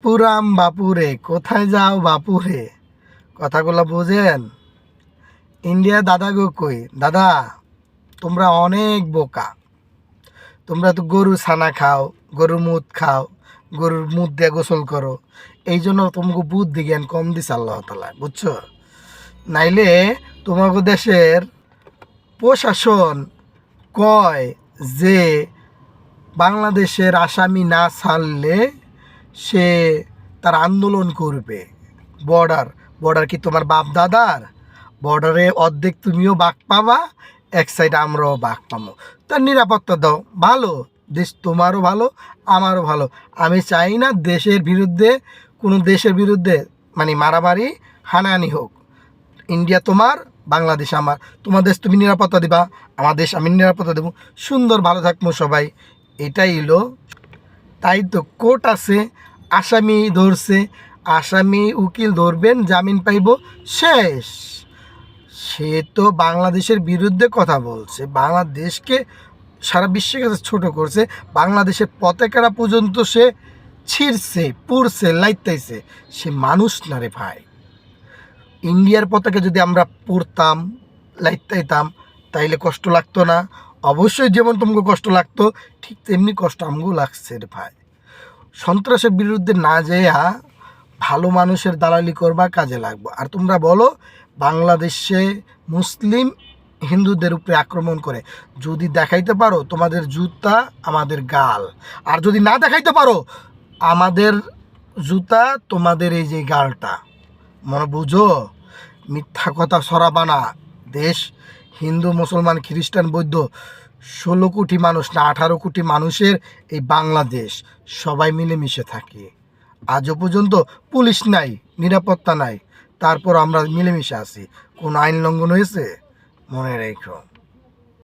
পুরাম বাপুরে, কোথায় যাও বাপুরে? কথাগুলো বোঝেন? ইন্ডিয়া দাদা গো কই দাদা? তোমরা অনেক বোকা। তোমরা তো গরু ছানা খাও, গরুর মুদ খাও, গরুর মুদ দিয়ে গোসল করো। এই জন্য তোমাকে বুদ্ধি জ্ঞান কম দিছে আল্লাহ তালা, বুঝছো? নাইলে তোমাকে দেশের প্রশাসন কয় যে বাংলাদেশের আসামি না ছাড়লে সে তার আন্দোলন করবে। বর্ডার বর্ডার কি তোমার বাপ দাদার? বর্ডারে অর্ধেক তুমিও বাঘ পাবা, এক সাইড আমরাও বাঘ পাবো। তার নিরাপত্তা দাও, ভালো। দেশ তোমারও ভালো, আমারও ভালো। আমি চাই না দেশের বিরুদ্ধে, কোনো দেশের বিরুদ্ধে মানে মারামারি হানাহানি হোক। ইন্ডিয়া তোমার, বাংলাদেশ আমার। তোমার দেশ তুমি নিরাপত্তা দিবা, আমার দেশ আমি নিরাপত্তা দেবো। সুন্দর ভালো থাকবো সবাই, এটাই হলো। তাই তো কোর্ট আছে, আসামি ধরছে, আসামি উকিল ধরবেন, জামিন পাইব, শেষ। সে তো বাংলাদেশের বিরুদ্ধে কথা বলছে, বাংলাদেশকে সারা বিশ্বের কাছে ছোট করছে, বাংলাদেশের পতাকাটা পর্যন্ত সে ছিঁড়ছে, পুড়ছে, লাইতাইছে। সে মানুষ না রে ভাই। ইন্ডিয়ার পতাকা যদি আমরা পড়তাম, লাইতাইতাম, তাইলে কষ্ট লাগতো না? অবশ্যই যেমন তোমাকে কষ্ট লাগতো, ঠিক তেমনি কষ্ট আমগো লাগছে রে ভাই। সন্ত্রাসের বিরুদ্ধে না যেয়া ভালো মানুষের দালালি করবা, কাজে লাগবো। আর তোমরা বলো বাংলাদেশে মুসলিম হিন্দুদের উপরে আক্রমণ করে, যদি দেখাইতে পারো তোমাদের জুতা আমাদের গাল, আর যদি না দেখাইতে পারো আমাদের জুতা তোমাদের এই যে গালটা, মনে বুঝো। মিথ্যা কথা ছড়াবা না। দেশ হিন্দু মুসলমান খ্রিস্টান বৌদ্ধ 16 কোটি মানুষ না 18 কোটি মানুষের এই বাংলাদেশ, সবাই মিলেমিশে থাকি। আজও পর্যন্ত পুলিশ নাই, নিরাপত্তা নাই, তারপর আমরা মিলেমিশে আছি। কোন আইন লঙ্ঘন হয়েছে? মনে রেখো।